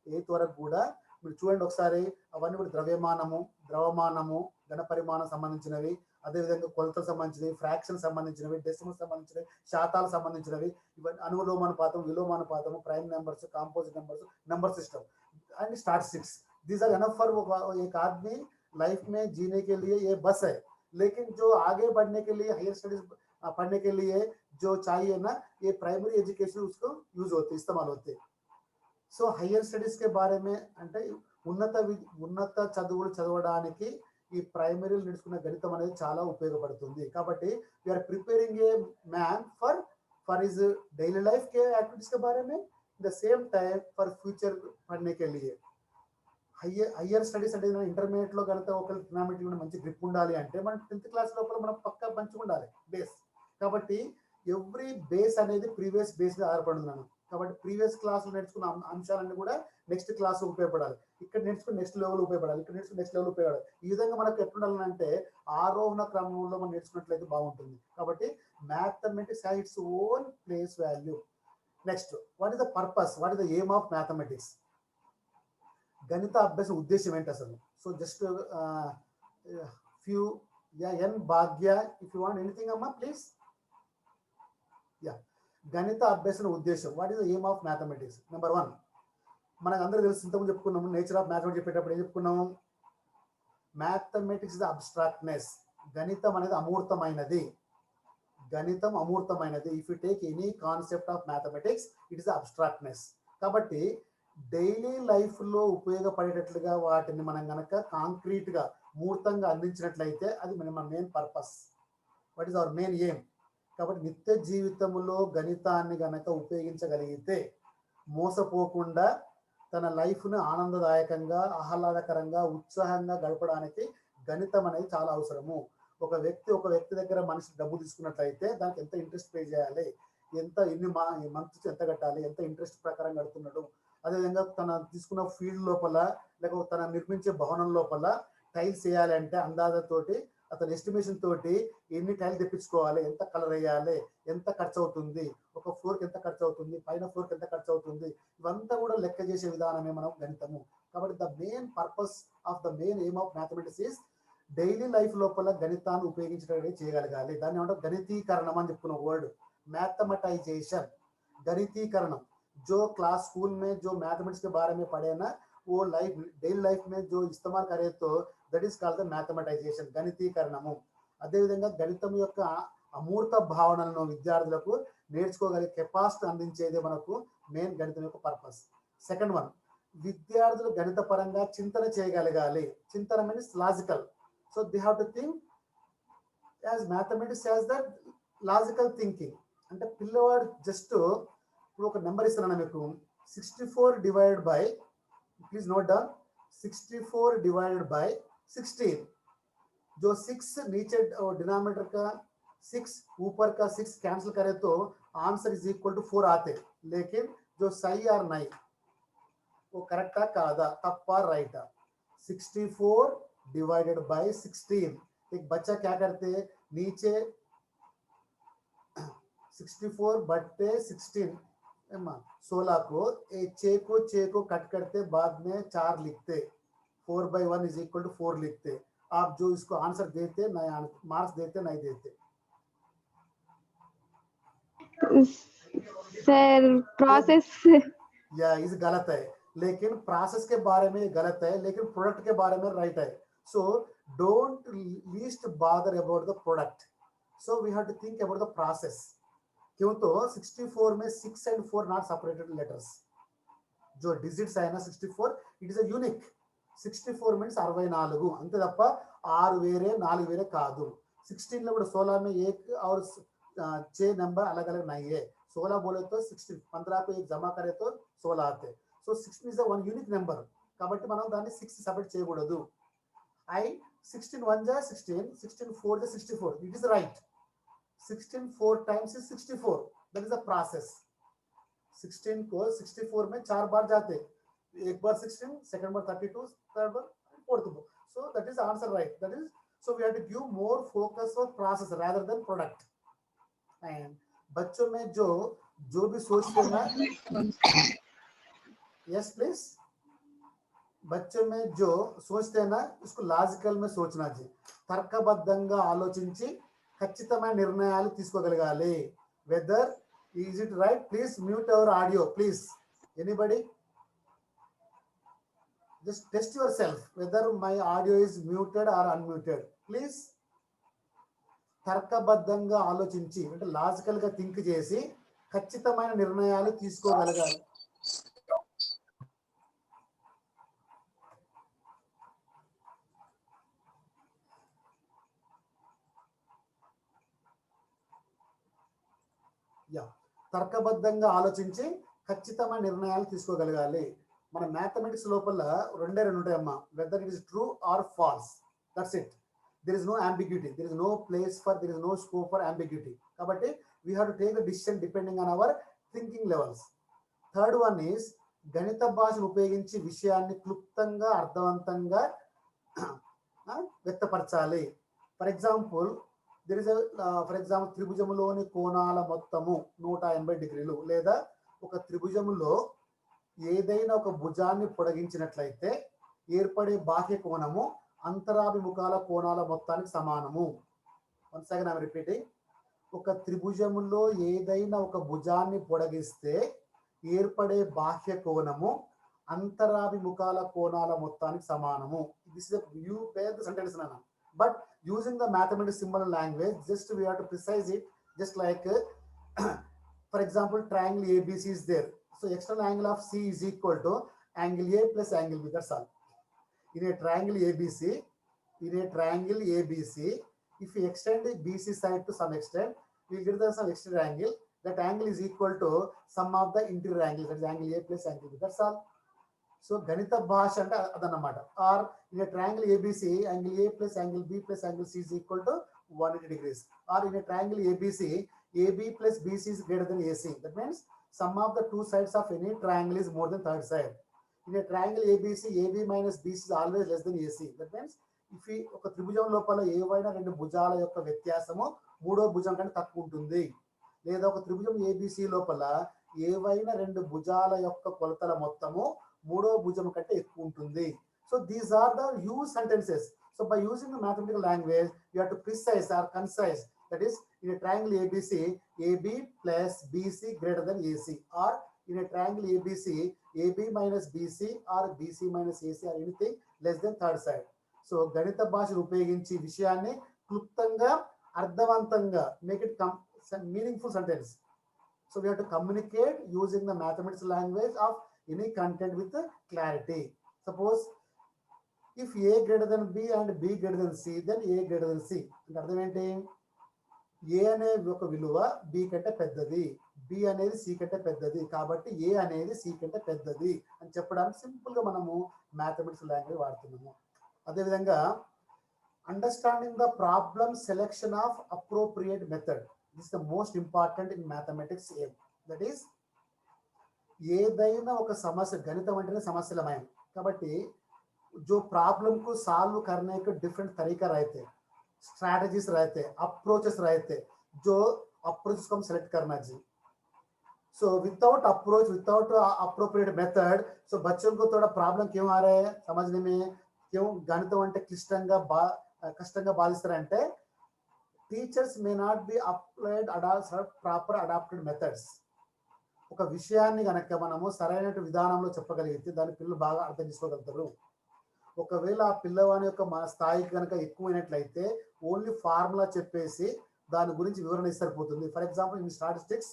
8th వరకు కూడా మీరు చూడండి ఒకసారి. అవన్నీ కూడా ద్రవ్యమానము, ద్రవమానము, ఘన పరిమాణం సంబంధించినవి, అదేవిధంగా కొలతలు సంబంధించినవి, ఫ్రాక్షన్ సంబంధించినవి, డెసిమల్ సంబంధించినవి, శాతాలకు సంబంధించినవి, ఇవన్నీ అనులోమానుపాతం, విలోమానుపాతము, prime numbers, composite numbers, number system and statistics. These are enough for एक आदमी लाइफ में जीने के लिए ये बस है. लेकिन जो आगे बढ़ने के लिए, हायर स्टडीज पढ़ने के लिए जो चाहिए ना, ये प्राइमरी एजुकेशन उसको यूज होते, इस्तेमाल होते. సో హయ్యర్ స్టడీస్ కే బారే మే అంటే ఉన్నత చదువులు చదవడానికి ఈ ప్రైమరీలు నేర్చుకున్న గణితం అనేది చాలా ఉపయోగపడుతుంది. కాబట్టి we are preparing a man for his daily life के एक्टिविटीज के बारे में, the same time for future पढ़ने के लिए. హయ్యర్ స్టడీస్ అంటే ఇంటర్మీడియట్ లో కనుక ఒకరి ట్రిగ్నోమెట్రీ మంచి గ్రిప్ ఉండాలి అంటే మనం 10th క్లాస్ లోపల మనం పక్కా మంచిగా ఉండాలి బేస్. కాబట్టి ఎవ్రీ బేస్ అనేది ప్రీవియస్ బేస్ మీద ఆధారపడి ఉన్నాను. కాబట్టి ప్రీవియస్ క్లాస్ నేర్చుకున్న అంశాలన్నీ కూడా నెక్స్ట్ క్లాస్ ఉపయోగపడాలి, ఇక్కడ నేర్చుకుని నెక్స్ట్ లెవెల్ ఉపయోగపడాలి, ఇక్కడ నేర్చుకుని నెక్స్ట్ లెవెల్ ఉపయోగపడాలి. ఈ విధంగా మనకు ఎట్లుండాలంటే ఆరోహణ క్రమంలో మనం నేర్చుకున్నట్లయితే బాగుంటుంది. కాబట్టి mathematics has its own place value. Next, what is the purpose, what is the aim of mathematics? గణిత అభ్యాసం ఉద్దేశం ఏంటి అసలు? So just few N Bhagya, if you want anything అమ్మా ప్లీజ్. గణిత అభ్యాసం ఉద్దేశం, what is the aim of mathematics? Number 1, మనకు అందరూ తెలిసి ఇంతకుముందు చెప్పుకున్నాము, నేచర్ ఆఫ్ మ్యాథమెటిక్స్ చెప్పేటప్పుడు ఏం చెప్పుకున్నాము? మ్యాథమెటిక్స్ ద అబ్స్ట్రాక్ట్నెస్, గణితం అనేది అమూర్తమైనది. గణితం అమూర్తమైనది. If you take any concept of mathematics, it is abstractness. కాబట్టి డైలీ లైఫ్లో ఉపయోగపడేటట్లుగా వాటిని మనం కనుక కాంక్రీట్గా మూర్తంగా అందించినట్లయితే అది మన main purpose. What is our main aim? కాబట్టి నిత్య జీవితంలో గణితాన్ని గనక ఉపయోగించగలిగితే మోసపోకుండా తన లైఫ్ను ఆనందదాయకంగా, ఆహ్లాదకరంగా, ఉత్సాహంగా గడపడానికి గణితం అనేది చాలా అవసరము. ఒక వ్యక్తి దగ్గర మనిషి డబ్బు తీసుకున్నట్లయితే దానికి ఎంత ఇంట్రెస్ట్ పే చేయాలి, ఎన్ని మంత్స్ ఎంత కట్టాలి, ఎంత ఇంట్రెస్ట్ ప్రకారం కడుతున్నాడు. అదేవిధంగా తన తీసుకున్న ఫీల్డ్ లోపల లేకపోతే తన నిర్మించే భవనం లోపల టైల్స్ వేయాలి అంటే అందాజతోటి, అతని ఎస్టిమేషన్ తోటి ఎన్ని టైల్ తెప్పించుకోవాలి, ఎంత కలర్ వేయాలి, ఎంత ఖర్చు అవుతుంది, ఒక ఫ్లోర్కి ఎంత ఖర్చు అవుతుంది, పైన ఫ్లోర్కి ఎంత ఖర్చు అవుతుంది, ఇవంతా కూడా లెక్క చేసే విధానమే మనం గణితము. కాబట్టి the main purpose of the main aim of mathematics is daily life లోపల గణితాన్ని ఉపయోగించడానికి చేయగలగాలి. దాన్ని ఏమంటారు? గణితీకరణం అని చెప్పుకున్న వర్డ్, मैथमेटाइजेशन, गणितीकरण। जो क्लास स्कूल में जो मैथमेटिक्स के बारे में पढ़े ना, वो लाइफ डेली लाइफ में जो इस्तेमाल करे तो దట్ ఈస్ కాల్డ్ ద మ్యాథమెటైజేషన్, గణితీకరణము. అదేవిధంగా గణితం యొక్క అమూర్త భావనలను విద్యార్థులకు నేర్చుకోగలిగే కెపాసిటీ అందించేదే మనకు మెయిన్ గణితం యొక్క పర్పస్. సెకండ్ వన్, విద్యార్థులు గణిత పరంగా చింతన చేయగలగాలి. చింతన means logical. So they have to think as mathematics as the logical thinking. అంటే పిల్లవాడు జస్ట్ ఇప్పుడు ఒక నెంబర్ ఇస్తున్నాను మీకు, 64 divided by, please note down, 64 divided by 16. जो 6 नीचे डिनोमिनेटर का 6 ऊपर का 6 कैंसिल करे तो आंसर इज इक्वल टू 4 आते, लेकिन जो सही और नहीं वो करेक्ट कादा, तप्पा राइट. 64 divided by 16. एक बच्चा क्या करते, नीचे 64 बट्टे 16 16 को 6 को कट करते, बाद में 4 लिखते, 4/1 इज इक्वल टू 4 लिखते. आप जो इसको आंसर देते, नहीं मार्क्स देते, नहीं देते. सर प्रोसेस या इस गलत है, लेकिन प्रोसेस के बारे में गलत है, लेकिन प्रोडक्ट के बारे में राइट है. So don't least bother about the product. So we have to think about the process. क्यों तो 64 में 6 and 4 नॉट सेपरेटेड लेटर्स. जो डिजिट्स है ना 64, it is a unique. 64 means 64 अंते तप्प 6 वेरे 4 वेरे कादू. 16 లో కూడా 16 में 1 और 6 नंबर अलग अलग नहीं है. 16 बोले तो 16, 15 को 1 जमा करे तो 16 आते. सो 16 इज वन यूनिक నెంబర్. కాబట్టి మనం దాన్ని 6 సెపరేట్ చేయకూడదు. 16 1 जा 16, 16 4 जा 64. It is right. 16 4 times is 64. that is the process. 16 को 64 में 4 बार जाते, एक बार 16, second bar 32, third bar 4th bar. So that is answer right. That is, so we have to give more focus on process rather than product. And बच्चों में जो भी सोचते हैं ना, yes please, बच्चों में जो सोचते हैं ना, उसको लॉजिकल में सोचना चाहिए. తర్కబద్ధంగా ఆలోచించి ఖచ్చితమైన నిర్ణయాలు తీసుకోగలగాలి. Whether is it right? Please mute our audio please. Anybody just test yourself whether my audio is muted or unmuted please. తర్కబద్ధంగా ఆలోచించి అంటే లాజికల్ గా థింక్ చేసి ఖచ్చితమైన నిర్ణయాలు తీసుకోగలగాలి. తర్కబద్ధంగా ఆలోచించి ఖచ్చితమైన నిర్ణయాలు తీసుకోగలగాలి. మన మ్యాథమెటిక్స్ లోపల రెండే రెండు ఉంటాయమ్మా, whether it is true or false, that's it. There is no ambiguity, there is no place for, there is no scope for ambiguity. కాబట్టి we have to take the decision depending on our thinking levels. Third one is గణిత భాషను ఉపయోగించి విషయాన్ని క్లుప్తంగా అర్థవంతంగా వ్యక్తపరచాలి. For example there is for example త్రిభుజములోని కోణాల మొత్తము 180 డిగ్రీలు, లేదా ఒక త్రిభుజములో ఏదైనా ఒక భుజాన్ని పొడిగించినట్లయితే ఏర్పడే బాహ్య కోణము అంతరాభిముఖాల కోణాల మొత్తానికి సమానము. Once again I'm repeating. ఒక త్రిభుజములో ఏదైనా ఒక భుజాన్ని పొడిగిస్తే ఏర్పడే బాహ్య కోణము అంతరాభిముఖాల కోణాల మొత్తానికి సమానము. This is you pair the sentence నాన్న. But using the mathematics symbol language, just we have to precise it, just like for example triangle ABC is there, so external angle of C is equal to angle A plus angle B. That's all. In a triangle ABC, if we extend the BC side to some extent, we will get some exterior angle. That angle is equal to sum of the interior angles, that is angle A plus angle B. That's all. So ganita bhasha ante adanamata. Or in a triangle ABC, angle A plus angle B plus angle C is equal to 180 degrees. Or in a triangle ABC, AB plus BC is greater than AC. That means sum of the two sides of any triangle is more than third side. In a triangle ABC, AB minus BC is always less than AC. That means if we ఒక త్రిభుజం లోపల ఏవైనా రెండు భుజాల యొక్క వ్యత్యాసము మూడో భుజం కంటే తక్కువ ఉంటుంది, లేదా ఒక త్రిభుజం ABC లోపల ఏవైనా రెండు భుజాల యొక్క కొలతల మొత్తము మూడో భుజం కంటే ఎక్కువ ఉంటుంది. So these are the use sentences. So by using the mathematical language, you have to precise or concise. That is, in a triangle ABC, AB plus BC greater than AC. Or in a triangle ABC, AB minus BC or BC minus AC or anything less than third side. So గణిత భాషను ఉపయోగించి విషయాన్ని క్లుప్తంగా అర్థవంతంగా make it meaningful sentence. So we have to communicate using the mathematics language of any content with clarity. Suppose if A greater than B and B greater than C, then A greater than C. అంటే అర్థం ఏంటి? A అనే ఒక విలువ B కంటే పెద్దది, B అనేది C కంటే పెద్దది, కాబట్టి A అనేది C కంటే పెద్దది అని చెప్పడానికి సింపుల్గా మనము మ్యాథమెటిక్స్ లాంగ్వేజ్ వాడుతున్నాము. అదేవిధంగా understanding the problem selection of appropriate method, this the most important in mathematics. That is ఏదైనా ఒక సమస్య, గణితం అంటేనే సమస్యలమయం కాబట్టి जो प्रॉब्लम को सॉल्व करने के डिफरेंट तरीका रहते, स्ट्रैटेजीज रहते, अप्रोचेस रहते, जो अप्रोच को हम सेलेक्ट करना चाहिए. So without approach, without appropriate method, so बच्चों को थोड़ा प्रॉब्लम क्यों आ रहा है समझने में, क्यों गणिతం అంటే కష్టంగా భావిస్తారంటే teachers may not be applied proper adapted methods. ఒక విషయాన్ని గనక మనము సరైన విధానంలో చెప్పగలిగితే దాని పిల్లలు బాగా అర్థం చేసుకోగలుగుతారు. ఒకవేళ ఆ పిల్లవాని యొక్క మన స్థాయికి కనుక ఎక్కువైనట్లయితే ఓన్లీ ఫార్ములా చెప్పేసి దాని గురించి వివరణ సరిపోతుంది. For example in statistics,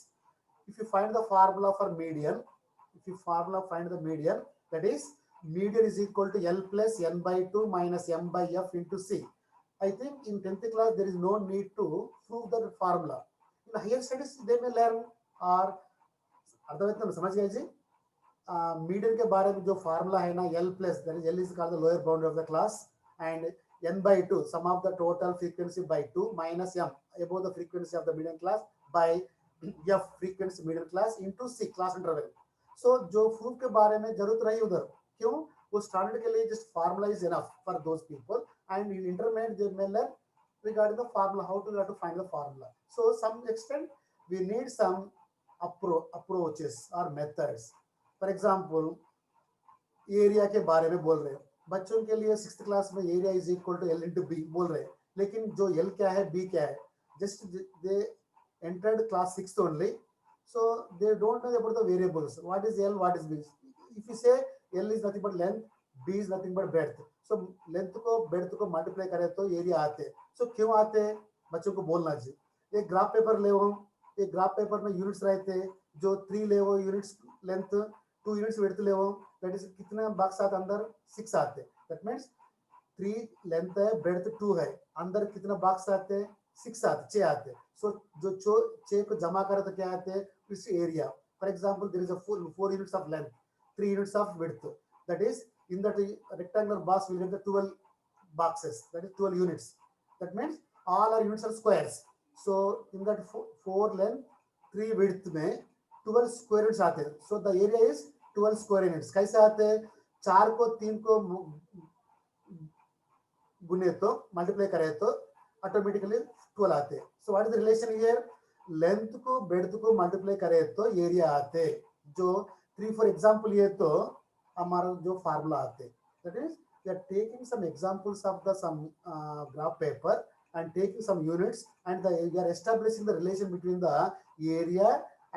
if you find the formula for median, if you formula find the median, that is median is equal to L plus N by 2 minus M by F into C. I think in 10th class there is no need to prove the formula. In higher studies they may learn. or अर्थमవుతుందా समझ गए जी? Median के बारे में जो formula है ना, L plus, that is L is called the lower boundary of the class, and N by 2 sum of the total frequency by 2 minus M above the frequency of the median class by F frequency median class into C class interval. So जो proof के बारे में जरूरत रही उधर, क्यों? वो standard के लिए just formula is enough for those people, and in intermediate they may learn regarding the formula, how to find the formula. So some extent we need some approaches or methods. For example area के बारे में बोल रहे हैं, बच्चों के लिए 6th class में area is equal to L into B बोल रहे हैं, लेकिन जो L क्या है B क्या है, just they entered class 6th only, so they don't know about the variables, what is L, what is B. If you से L is nothing but length, B is nothing but breadth, so length को breadth को multiply करें तो area आते. सो क्यों आते बच्चों को बोलना चाहिए. एक ग्राफ पेपर ले, एक ग्राफ पेपर में यूनिट्स रहते, जो 3 ले वो यूनिट्स लेंथ, 2 यूनिट्स विड्थ ले वो, दैट इज कितने बॉक्स आते अंदर 6 आते. दैट मींस 3 लेंथ है, ब्रेड्थ 2 है, अंदर कितना बॉक्स आते 6 आते, 6 आते. सो जो 6 को जमा करे तो क्या आते, इस area. For example there is a 4 units of length, 3 units of width, that is in that rectangular box will get the 12 boxes, that is 12 units. That means all our units are squares. So in that 4 length 3 width में 12 square units आते हैं. So the area is 12 square units. कैसे आते हैं? 4 को 3 को गुने तो मल्टीप्लाई करे तो ऑटोमेटिकली 12 आते हैं. So what is the relation here? Length को ब्रेड्थ को मल्टीप्लाई करे तो एरिया आते. जो 3-4 एग्जांपल ये तो हमारा जो फार्मूला आते. That is we are taking some examples of the some graph paper and taking some units and we are establishing the relation between the area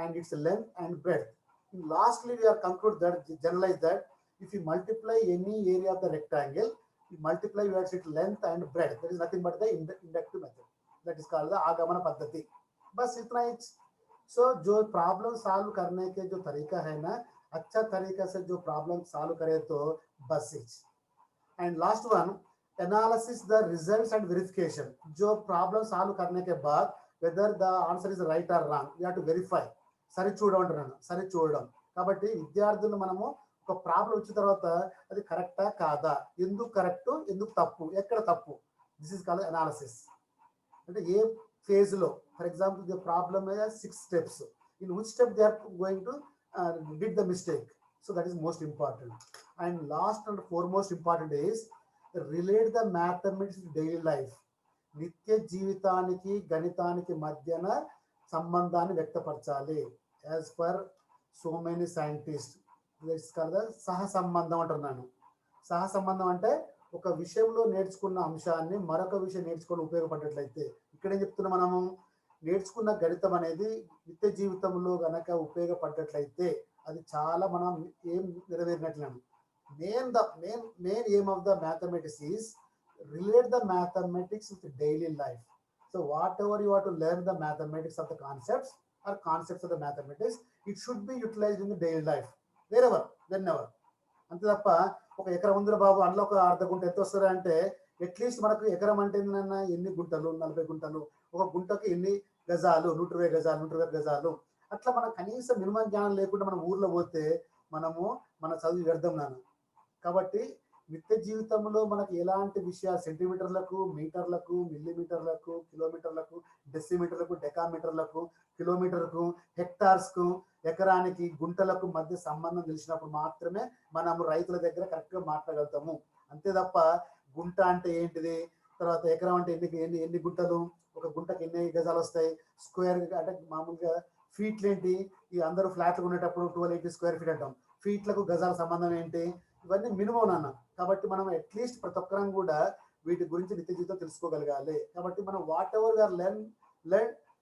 and its length and breadth. Lastly, we are conclude that generalize that if you multiply any area of the rectangle, you multiply its length and breadth. That is nothing but the inductive method. That is called the आगमन पद्धति. बस इतना ही. So जो problem solve करने के जो तरीका है ना, अच्छा तरीका से जो प्रॉब्लम सॉल्व करे तो बस ही. And last one, analysis the results and verification. जो प्रॉब्लम सॉल्व करने के बाद whether the answer is right or wrong, we have to verify. సరి చూడడం కాబట్టి విద్యార్థులు మనము ఒక ప్రాబ్లం వచ్చిన తర్వాత అది కరెక్టా కాదా, ఎందుకు కరెక్ట్ ఎందుకు తప్పు, ఎక్కడ తప్పు, దిస్ ఇస్ కాల్డ్ అనాలిసిస్. అంటే ఏ ఫేజ్ లో, for example the problem 6 steps, in which step they are going to did the mistake. So that is most important. And last and foremost important is relate the mathematics to daily life. నిత్య జీవితానికి గణితానికి మధ్యన సంబంధాన్ని వ్యక్తపరచాలి. As per so many scientist సహ సంబంధం అంటున్నాను. సహ సంబంధం అంటే ఒక విషయంలో నేర్చుకున్న అంశాన్ని మరొక విషయం నేర్చుకొని ఉపయోగపడేట్లయితే, ఇక్కడేం చెప్తున్నా మనము, నేర్చుకున్న గణితం అనేది నిత్య జీవితంలో గనక ఉపయోగపడ్డట్లయితే అది చాలా మనం ఏం నెరవేరినట్లను. Main aim of the mathematics is relate the mathematics with daily life. So whatever you want to learn the mathematics of the concepts or concepts of the mathematics, it should be utilized in the daily life, wherever, whenever. అంతే తప్ప ఒక ఎకరం ఉందిరా బాబు అందులో ఒక అర్ధ గుంట ఎంత వస్తుంది అంటే, అట్లీస్ట్ మనకు ఎకరం అంటే ఏంటన్నా ఎన్ని గుంటలు, 40 గుంటలు, ఒక గుంటకు ఎన్ని గజాలు, 120 గజాలు, 120 గజాలు, అట్లా మనకు కనీసం మినిమం జ్ఞానం లేకుండా మనం ఊర్లో పోతే మనము మన చదువు వ్యర్థం నాను. కాబట్టి నిత్య జీవితంలో మనకు ఎలాంటి విషయాలు సెంటీమీటర్లకు, మీటర్లకు, మిల్లీమీటర్లకు, కిలోమీటర్లకు, డెసిమీటర్లకు, డెకామీటర్లకు, కిలోమీటర్కు, హెక్టార్స్కు, ఎకరానికి, గుంటలకు మధ్య సంబంధం తెలిసినప్పుడు మాత్రమే మనము రైతుల దగ్గర కరెక్ట్గా మాట్లాడగలుగుతాము. అంతే తప్ప గుంట అంటే ఏంటిది, తర్వాత ఎకరం అంటే ఎన్ని గుంటలు, ఒక గుంటకు ఎన్ని గజాలు వస్తాయి, స్క్వేర్ అంటే మామూలుగా ఫీట్లు ఏంటి, ఈ అందరూ ఫ్లాట్లు ఉండేటప్పుడు 1280 స్క్వేర్ ఫీట్ అంటాం, ఫీట్లకు గజాల సంబంధం ఏంటి, ఇవన్నీ మినిమం నాన్న. కాబట్టి మనం అట్లీస్ట్ ప్రతి ఒక్కరం కూడా వీటి గురించి నిత్య జీవితం తెలుసుకోగలగాలి. కాబట్టి మనం whatever are learn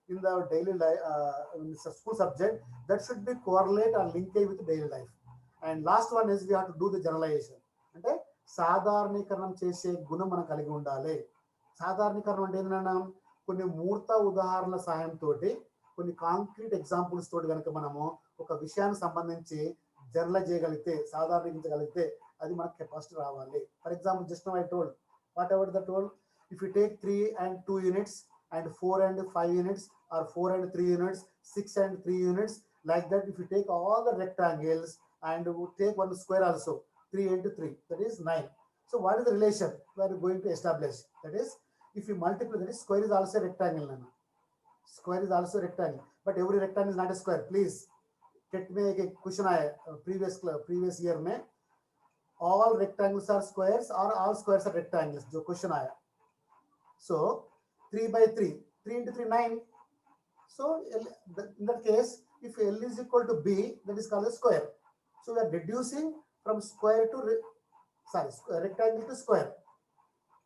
in the daily life, in the school subject, that should be correlate or linkage with daily life. And last one is we have to do the generalization. అంటే సాధారణీకరణం చేసే గుణం మనం కలిగి ఉండాలి. సాధారణీకరణం అంటే ఏంటన్నా, కొన్ని మూర్త ఉదాహరణల సహాయంతో, కొన్ని కాంక్రీట్ ఎగ్జాంపుల్స్ తోటి కనుక మనము ఒక విషయానికి సంబంధించి జనరలైజ్ చేయగలిగితే, సాధారణీకరించగలిగితే అది మనకు కెపాసిటీ రావాలి. For example just now I told what ever the told, if you take 3 and 2 units and 4 and 5 units or 4 and 3 units, 6 and 3 units, like that, if you take all the rectangles and take one square also, 3 into 3, that is 9. So what is the relation we are going to establish? That is, if you multiply, that is square is also rectangle. Square is also rectangle, but every rectangle is not a square. Please get me a question aaya previous year mein, all rectangles are squares or all squares are rectangles, jo question aaya. So 3 by 3, 3 into 3, 9. So in that case, if L is equal to B, that is called a square. So we are reducing from square to rectangle to square.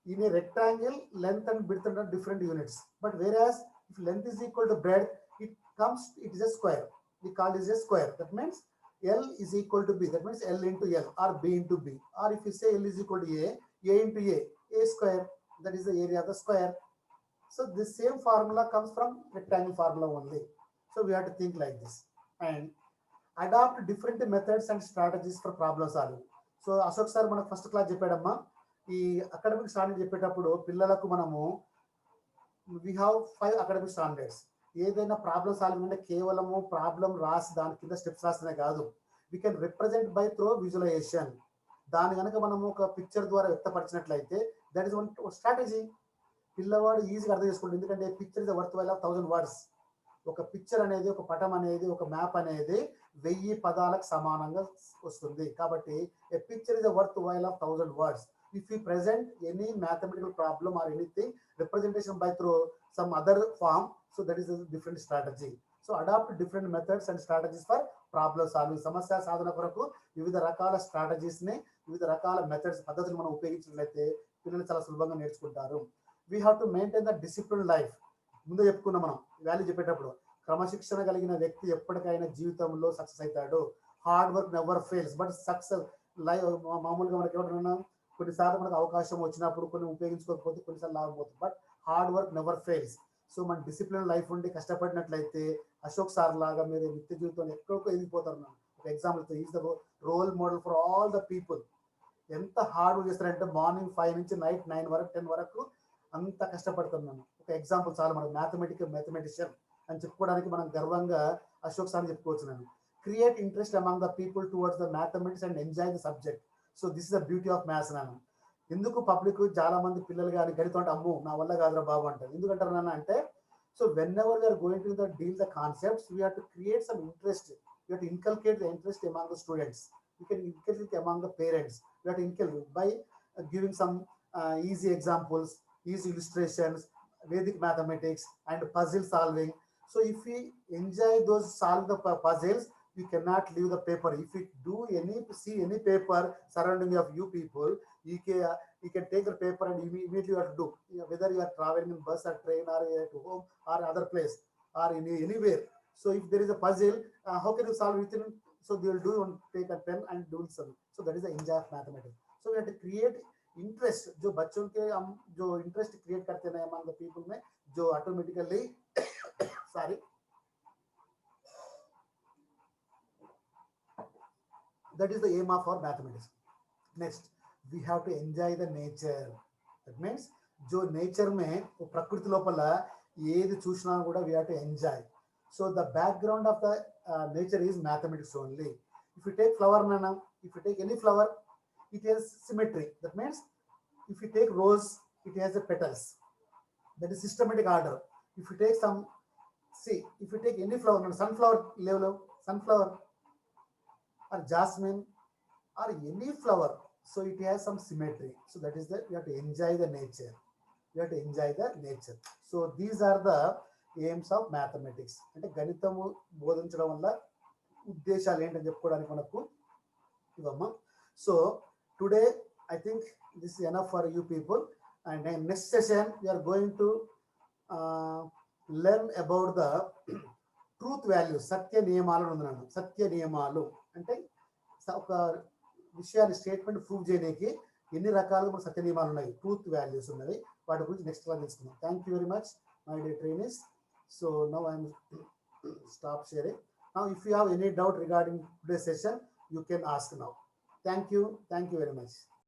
In a rectangle, length and width are different units. But whereas if length is equal to breadth, it is a square. We call it a square. That means L is equal to B. That means L into L or B into B. Or if you say L is equal to A into A square. That is the area of the square. So this same formula comes from rectangle formula only. So we have to think like this and adopt different methods and strategies for problem solving. So Ashok sir మనకు first class చెప్పాడమ్మా, ఈ academic standard చెప్పేటప్పుడు పిల్లలకు మనము we have 5 academic standards. ఏదైనా problem solving అంటే కేవలము problem రాసి దాని కింద స్టెప్స్ రాస్తేనే కాదు, we can represent by through visualization. దాని కనుక మనము ఒక పిక్చర్ ద్వారా వ్యక్తపరిచినట్లయితే దట్ ఇస్ వన్ స్ట్రాటజీ. పిల్లవాడు ఈజీగా అర్థం చేసుకుంటాడు, ఎందుకంటే picture is worth while of 1000 words. ఒక పిక్చర్ అనేది, ఒక పటం అనేది, ఒక మ్యాప్ అనేది 1000 పదాలకు సమానంగా వస్తుంది. కాబట్టి a picture is a worthwhile of 1000 words. If we present any mathematical problem or anything representation by through some other form, so that is a different strategy. So adopt different methods and strategies for problem solving. సమస్య సాధన కొరకు వివిధ రకాల strategies ని, వివిధ రకాల methods పద్ధతులు మనం ఉపయోగించినట్లయితే పిల్లలు చాలా సులభంగా నేర్చుకుంటారు. We have to maintain the discipline life. ముందే చెప్పుకున్నాం మనం వాల్యూ చెప్పేటప్పుడు, క్రమశిక్షణ కలిగిన వ్యక్తి ఎప్పటికైనా జీవితంలో సక్సెస్ అవుతాడు. Hard work never fails, but success life మామూలుగా మనకి ఎవరైనా కొన్నిసార్లు మనకు అవకాశం వచ్చినప్పుడు కొన్ని ఉపయోగించుకోకపోతే కొన్నిసార్లు లాభపోతుంది, but hard work never fails. So మన డిసిప్లిన్ లైఫ్ ఉండి కష్టపడినట్లయితే అశోక్ సార్ లాగా మీరు నిత్య జీవితంలో ఎక్కడికో ఎదిగిపోతారు. ఒక example, is the role model for all the people. ఎంత హార్డ్ వర్క్ చేస్తారంటే మార్నింగ్ 5 నుంచి నైట్ 9 వరకు 10 వరకు అంత కష్టపడుతున్నాను. ఒక ఎగ్జాంపుల్ చాలు, మనకు మ్యాథమెటిషియన్ అని చెప్పుకోవడానికి మనం గర్వంగా అశోక్ సార్ చెప్పుకోవచ్చు. నేను create interest among the people towards the mathematics and enjoy the subject. So this is the beauty of maths. నాన్న ఎందుకు పబ్లిక్ చాలా మంది పిల్లలు కానీ గణితం అంటే అమ్మో నా వల్ల కాదురా బాబు అంటారు. ఎందుకంటారు నాన్న అంటే, so whenever we are going to deal the concepts, we have to create some interest. We have to inculcate the interest among the students. We can inculcate among the parents. We have to inculcate by giving some easy examples, easy illustrations, Vedic mathematics and puzzle solving. So if we enjoy those solve the puzzles, we cannot leave the paper. If we do see any paper surrounding of you people, you can take the paper and immediately you have to do. Whether you are traveling in bus or train or at home or other place or anywhere. So if there is a puzzle, how can you solve within? So they will do on take a pen and do some. So that is the enjoy of mathematics. So we have to create interest. जो बच्चों के हम जो interest create करते हैं among the people में, जो automatically sorry, that is the aim of our mathematics. Next, we have to enjoy the nature. That means जो nature में वो प्रकृति लोपल ఏది చూసినా కూడా we have to enjoy. So the background of the nature is mathematics only. If you take flower, nana, if you take any flower, it has symmetry. That means if you take rose, it has a petals. That is systematic order. If you take some, see, if you take any flower, sunflower level, sunflower or jasmine or any flower, so it has some symmetry. So that is that you have to enjoy the nature. You have to enjoy the nature. So these are the aims of mathematics. అంటే గణితము బోధించడం వల్ల ఉద్దేశాలు ఏంటని చెప్పుకోవడానికి మనకు ఇవమ్మా. So today I think this is enough for you people. And next session we are going to learn about the truth values. సత్య నియమాలను ఉందన్నాను. సత్య నియమాలు అంటే ఒక విషయాన్ని స్టేట్మెంట్ ప్రూవ్ చేయడానికి ఎన్ని రకాలుగా మన సత్య నియమాలు ఉన్నాయి, ట్రూత్ వాల్యూస్ ఉన్నవి. వాటి గురించి నెక్స్ట్ క్లాస్ తెలుసుకుందాం. Thank you very much my day trainees. So now I am stop sharing. Now if you have any doubt regarding today's session, you can ask now. Thank you very much.